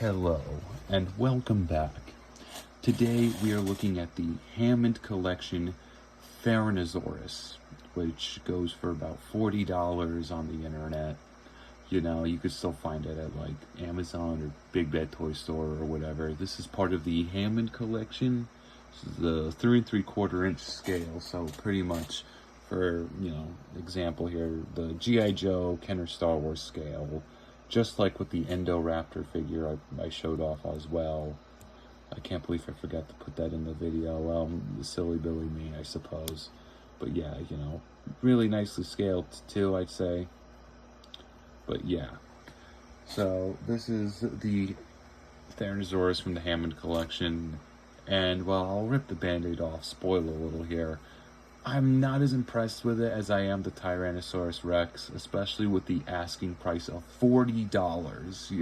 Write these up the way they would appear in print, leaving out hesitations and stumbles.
Hello, and welcome back. Today we are looking at the Hammond collection therinazorus, which goes for about $40 on the internet. You know, you could still find it at like Amazon or Big Bad Toy Store or whatever. This is part of the Hammond collection. This is the 3 3/4 inch scale, so pretty much for, example here, the G.I. Joe Kenner Star Wars scale. Just like with the Endoraptor figure I showed off as well. I can't believe I forgot to put that in the video. Well, silly Billy me, I suppose. But yeah, really nicely scaled too, I'd say. But yeah. So this is the Therinazorus from the Hammond collection. And well, I'll rip the band-aid off, spoil a little here. I'm not as impressed with it as I am the Tyrannosaurus Rex, especially with the asking price of $40,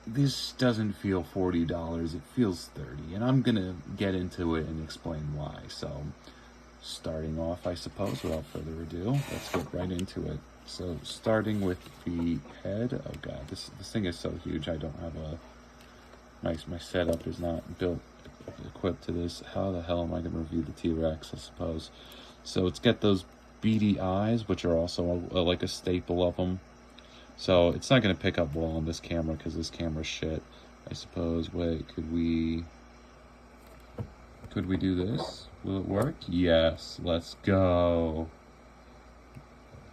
This doesn't feel $40, it feels $30, and I'm gonna get into it and explain why. So, starting off, I suppose, without further ado, let's get right into it. So, starting with the head, oh god, this thing is so huge, I don't have my setup is not built equipped to this. How the hell am I going to review the T-Rex, I suppose? So it's got those beady eyes, which are also like a staple of them. So it's not going to pick up well on this camera because this camera's shit, I suppose. Wait, could we do this? Will it work? Yes, let's go.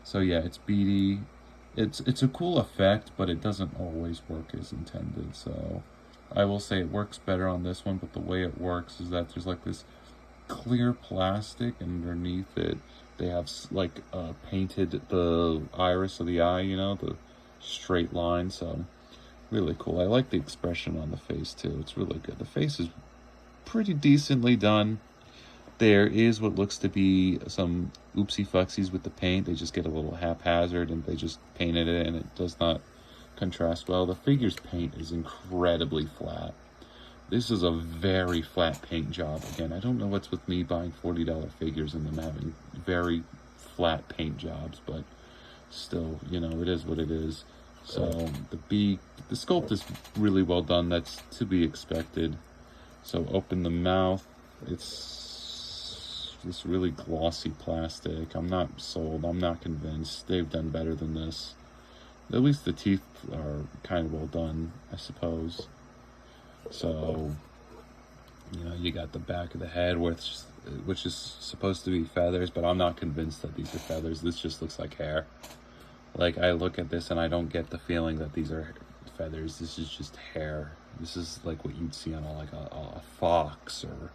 So yeah, it's beady. It's a cool effect, but it doesn't always work as intended, so I will say it works better on this one, but the way it works is that there's like this clear plastic, and underneath it they have like painted the iris of the eye, the straight line. So really cool. I like the expression on the face too. It's really good. The face is pretty decently done. There is what looks to be some oopsie fucksies with the paint. They just get a little haphazard and they just painted it, and it does not contrast well. The figure's paint is incredibly flat. This is a very flat paint job. Again, I don't know what's with me buying $40 figures and them having very flat paint jobs, but still, it is what it is. So the sculpt is really well done. That's to be expected. So open the mouth. It's this really glossy plastic. I'm not sold. I'm not convinced. They've done better than this. At least the teeth are kind of well done, I suppose. So, you got the back of the head, which is supposed to be feathers, but I'm not convinced that these are feathers. This just looks like hair. Like, I look at this and I don't get the feeling that these are feathers. This is just hair. This is like what you'd see on a fox or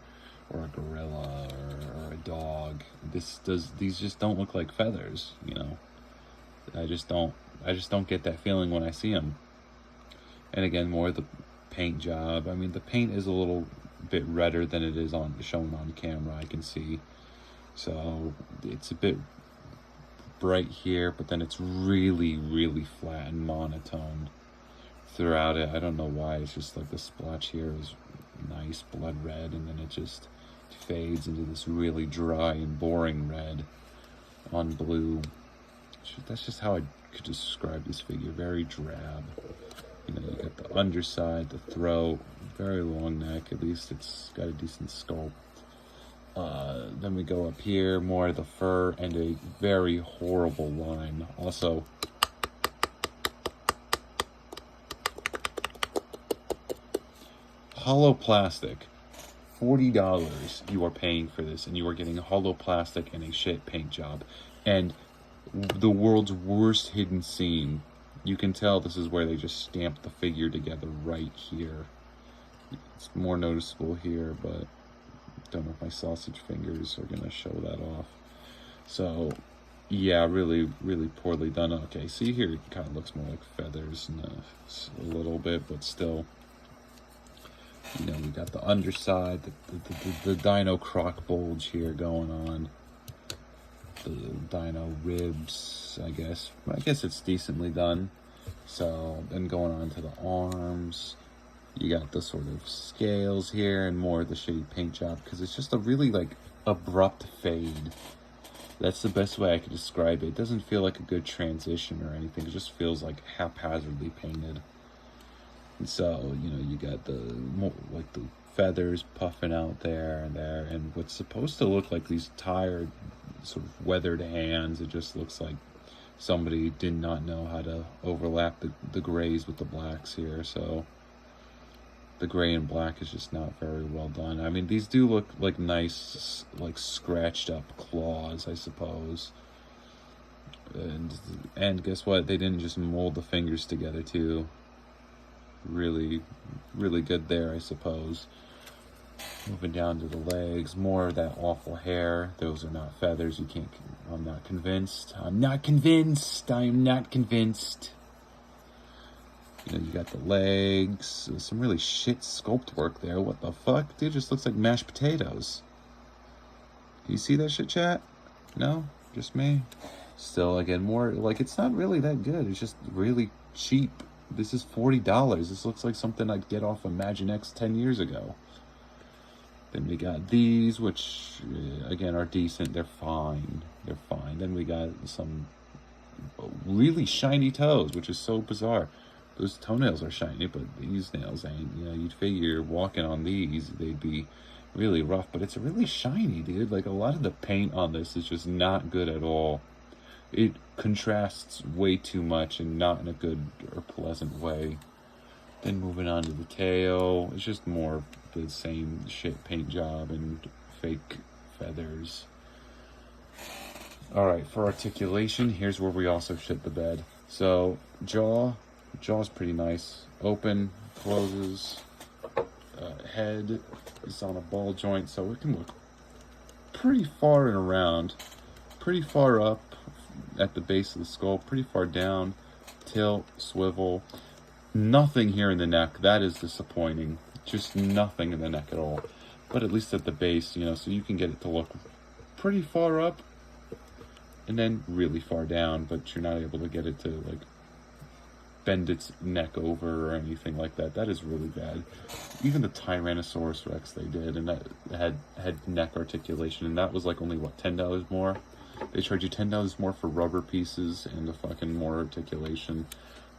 a gorilla or a dog. These just don't look like feathers, I just don't get that feeling when I see them. And again, more the paint job. I mean, the paint is a little bit redder than it is shown on camera, I can see. So it's a bit bright here, but then it's really, really flat and monotone throughout it. I don't know why. It's just like the splotch here is nice blood red, and then it just fades into this really dry and boring red on blue. That's just how I could describe this figure. Very drab. You got the underside, the throat, very long neck. At least it's got a decent sculpt. Then we go up here, more of the fur, and a very horrible line. Also, hollow plastic. $40 you are paying for this, and you are getting hollow plastic and a shit paint job. And the world's worst hidden seam. You can tell this is where they just stamped the figure together right here. It's more noticeable here, but don't know if my sausage fingers are gonna show that off. So yeah, really, really poorly done. Okay, see here, it kind of looks more like feathers a little bit, but still. We got the underside, the dino croc bulge here going on. The dino ribs, I guess it's decently done. So then going on to the arms, you got the sort of scales here and more of the shitty paint job, because it's just a really like abrupt fade. That's the best way I could describe it. It doesn't feel like a good transition or anything. It just feels like haphazardly painted. So, you know, you got like the feathers puffing out there and there, and what's supposed to look like these tired, sort of weathered hands. It just looks like somebody did not know how to overlap the grays with the blacks here, so the gray and black is just not very well done. I mean, these do look like nice, like scratched up claws, I suppose. And guess what? They didn't just mold the fingers together too. Really, really good there, I suppose. Moving down to the legs, more of that awful hair. Those are not feathers. You can't. I'm not convinced. I'm not convinced. I'm not convinced. You know, you got the legs. Some really shit sculpt work there. What the fuck? Dude, just looks like mashed potatoes. You see that shit, chat? No? Just me? Still, again, more, like, it's not really that good. It's just really cheap. This is $40. This looks like something I'd get off Imaginext 10 years ago. Then we got these, which, again, are decent. They're fine. They're fine. Then we got some really shiny toes, which is so bizarre. Those toenails are shiny, but these nails ain't. You know, you'd figure walking on these, they'd be really rough. But it's really shiny, dude. Like, a lot of the paint on this is just not good at all. It contrasts way too much and not in a good or pleasant way. Then moving on to the tail, it's just more of the same shit paint job and fake feathers. Alright, for articulation, here's where we also shit the bed. So, jaw's pretty nice. Open, closes, head is on a ball joint, so it can look pretty far and around. Pretty far up at the base of the skull, pretty far down, tilt, swivel. Nothing here in the neck. That is disappointing. Just nothing in the neck at all. But at least at the base, you know, so you can get it to look pretty far up and then really far down, but you're not able to get it to, like, bend its neck over or anything like that. That is really bad. Even the Tyrannosaurus Rex they did, and that had neck articulation, and that was like only, what, $10 more? They charge you $10 more for rubber pieces and the fucking more articulation.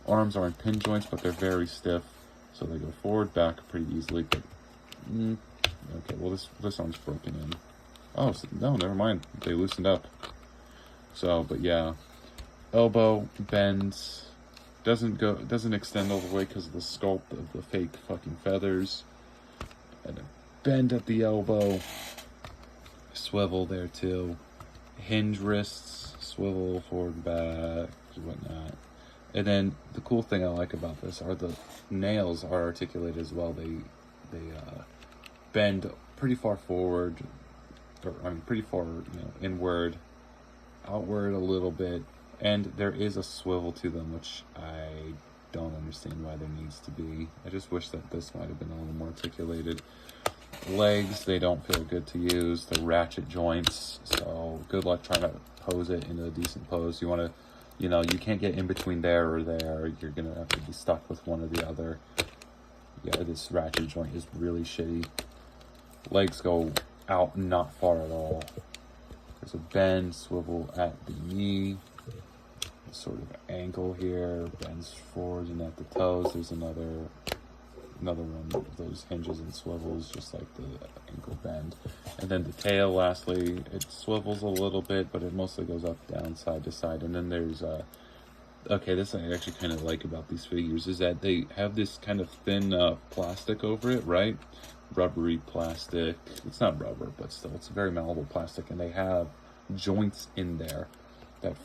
Arms aren't pin joints, but they're very stiff, so they go forward, back pretty easily. But okay, well this arm's broken in. Oh so, no, never mind. They loosened up. So, but yeah, elbow bends, doesn't extend all the way because of the sculpt of the fake fucking feathers, and a bend at the elbow, swivel there too. Hinge wrists, swivel forward and back, whatnot. And then the cool thing I like about this are the nails are articulated as well. They bend pretty far forward, or I mean pretty far, you know, inward, outward a little bit, and there is a swivel to them, which I don't understand why there needs to be. I just wish that this might have been a little more articulated. Legs, they don't feel good to use. They're ratchet joints, so good luck trying to pose it in a decent pose. You want to, you know, you can't get in between there or there. You're going to have to be stuck with one or the other. Yeah, this ratchet joint is really shitty. Legs go out not far at all. There's a bend, swivel at the knee. Sort of ankle here, bends forward, and at the toes there's another one of those hinges and swivels, just like the ankle bend. And then the tail, lastly, it swivels a little bit, but it mostly goes up, down, side to side. And then there's okay, this thing I actually kind of like about these figures is that they have this kind of thin plastic over it, right? Rubbery plastic. It's not rubber, but still, it's very malleable plastic, and they have joints in there that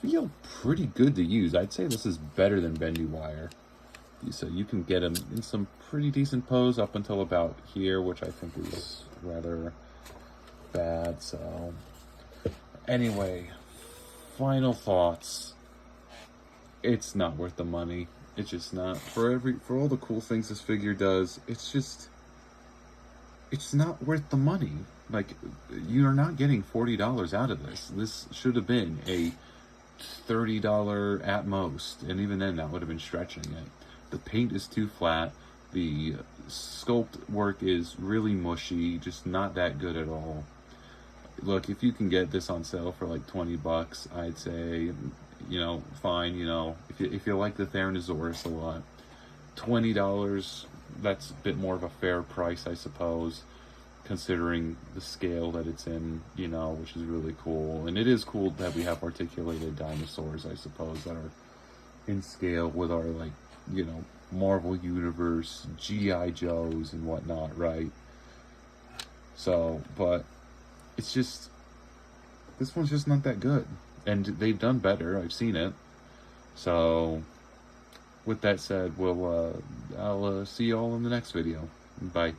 feel pretty good to use. I'd say this is better than bendy wire. So you can get them in some pretty decent pose up until about here, which I think is rather bad. So anyway, final thoughts. It's not worth the money. It's just not. For all the cool things this figure does, it's not worth the money. Like, you're not getting $40 out of this. This should have been a $30 at most, and even then that would have been stretching it. The paint is too flat. The sculpt work is really mushy, just not that good at all. Look, if you can get this on sale for like $20, I'd say, you know, fine. You know, if you like the Therinazorus a lot, $20, that's a bit more of a fair price, I suppose, considering the scale that it's in, you know, which is really cool. And it is cool that we have articulated dinosaurs, I suppose, that are in scale with our, like, you know, Marvel Universe, G.I. Joes and whatnot, right? So, but it's just, this one's just not that good. And they've done better, I've seen it. So, with that said, I'll see you all in the next video. Bye.